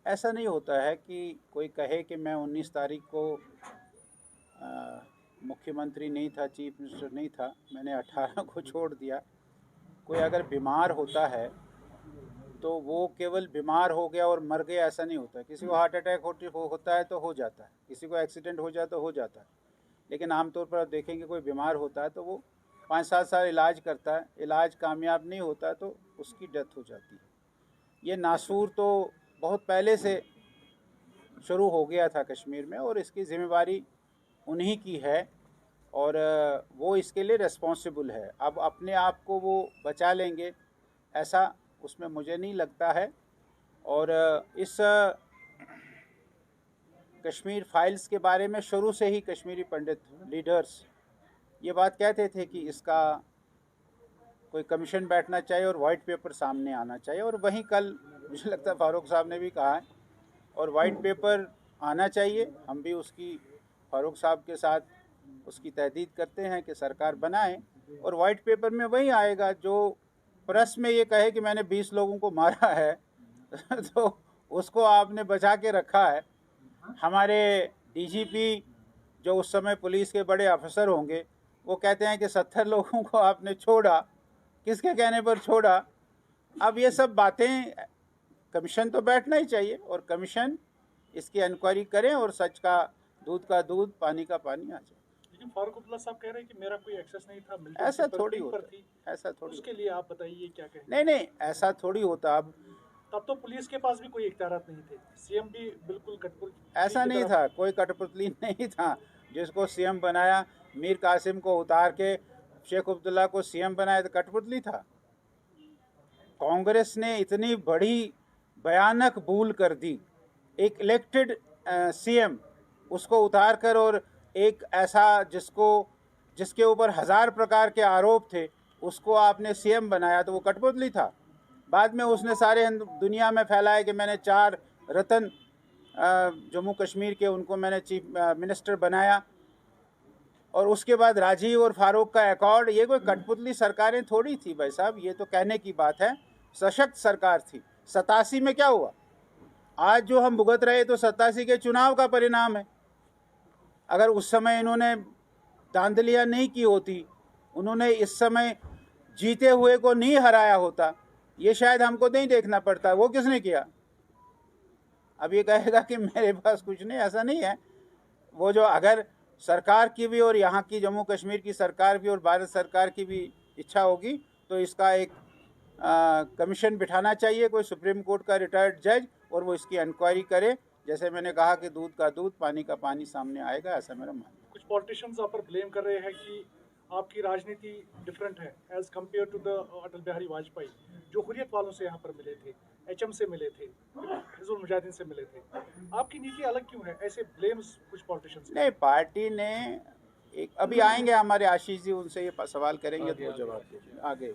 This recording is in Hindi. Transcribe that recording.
ऐसा नहीं होता है कि कोई कहे कि मैं 19 तारीख को मुख्यमंत्री नहीं था, चीफ मिनिस्टर नहीं था, मैंने 18 को छोड़ दिया। कोई अगर बीमार होता है तो वो केवल बीमार हो गया और मर गया ऐसा नहीं होता। किसी को हार्ट अटैक होता है तो हो जाता है, किसी को एक्सीडेंट हो जाए तो हो जाता है, लेकिन आमतौर पर आप देखेंगे कोई बीमार होता है तो वो 5-7 साल इलाज करता है, इलाज कामयाब नहीं होता है तो उसकी डेथ हो जाती है। ये नासूर तो बहुत पहले से शुरू हो गया था कश्मीर में और इसकी ज़िम्मेवारी उन्हीं की है और वो इसके लिए रिस्पॉन्सिबल है। अब अपने आप को वो बचा लेंगे ऐसा उसमें मुझे नहीं लगता है। और इस कश्मीर फाइल्स के बारे में शुरू से ही कश्मीरी पंडित लीडर्स ये बात कहते थे कि इसका कोई कमीशन बैठना चाहिए और वाइट पेपर सामने आना चाहिए, और वहीं कल मुझे लगता है फारूक साहब ने भी कहा है और वाइट पेपर आना चाहिए। हम भी उसकी फारूक साहब के साथ उसकी तहदीद करते हैं कि सरकार बनाए और वाइट पेपर में वही आएगा जो प्रेस में ये कहे कि मैंने 20 लोगों को मारा है तो उसको आपने बचा के रखा है। हमारे डीजीपी जो उस समय पुलिस के बड़े अफसर होंगे वो कहते हैं कि 70 लोगों को आपने छोड़ा, किसके कहने पर छोड़ा? अब ये सब बातें, कमीशन तो बैठना ही चाहिए और कमीशन इसकी इंक्वायरी करें और सच का दूध पानी का पानी आ जाए। लेकिन फारूक अब्दुल्ला साहब कह रहे हैं कि मेरा कोई एक्सेस नहीं था, ऐसा थोड़ी होता, ऐसा थोड़ी उसके लिए आप बताइए क्या कहें? नहीं, ऐसा थोड़ी होता। अब तब तो पुलिस के पास भी कोई इख्तियारात नहीं थे, सीएम भी बिल्कुल कठपुतली ऐसा नहीं था, कोई कठपुतली नहीं था। जिसको सीएम बनाया, मीर कासिम को उतार के शेख अब्दुल्ला को सीएम बनाया तो कठपुतली था। कांग्रेस ने इतनी बड़ी भयानक भूल कर दी, एक इलेक्टेड सीएम उसको उतार कर और एक ऐसा जिसके ऊपर 1000 प्रकार के आरोप थे उसको आपने सीएम बनाया तो वो कठपुतली था। बाद में उसने सारे दुनिया में फैलाया कि मैंने 4 रतन जम्मू कश्मीर के उनको मैंने चीफ मिनिस्टर बनाया, और उसके बाद राजीव और फारूक का अकॉर्ड। ये कोई कठपुतली सरकारें थोड़ी थी भाई साहब, ये तो कहने की बात है। सशक्त सरकार थी। 87 में क्या हुआ? आज जो हम भुगत रहे तो 87 के चुनाव का परिणाम है। अगर उस समय इन्होंने धांधलियाँ नहीं की होती, उन्होंने इस समय जीते हुए को नहीं हराया होता, ये शायद हमको नहीं देखना पड़ता। वो किसने किया? अब ये कहेगा कि मेरे पास कुछ नहीं, ऐसा नहीं है। वो जो अगर सरकार की भी और यहाँ की जम्मू कश्मीर की सरकार भी और भारत सरकार की भी इच्छा होगी तो इसका एक कमीशन बिठाना चाहिए, कोई सुप्रीम कोर्ट का रिटायर्ड जज, और वो इसकी इंक्वायरी करे। जैसे मैंने कहा कि दूध का दूध पानी का पानी सामने आएगा, ऐसा मेरा मानना है। कुछ पॉलिटिशियंस आप पर ब्लेम कर रहे हैं कि आपकी राजनीति डिफरेंट है as compare to the Atal Bihari Vajpayee, जो हुर्रियत वालों से यहाँ पर मिले थे, एचएम से मिले थे, हिजबुल मुजाहिदीन से मिले थे। आपकी नीति अलग क्यों है? ऐसे ब्लेम्स कुछ पॉलिटिशियंस। नहीं, पार्टी ने एक, अभी आएंगे हमारे आशीष जी, उनसे ये सवाल करेंगे तो वो जवाब देंगे आगे।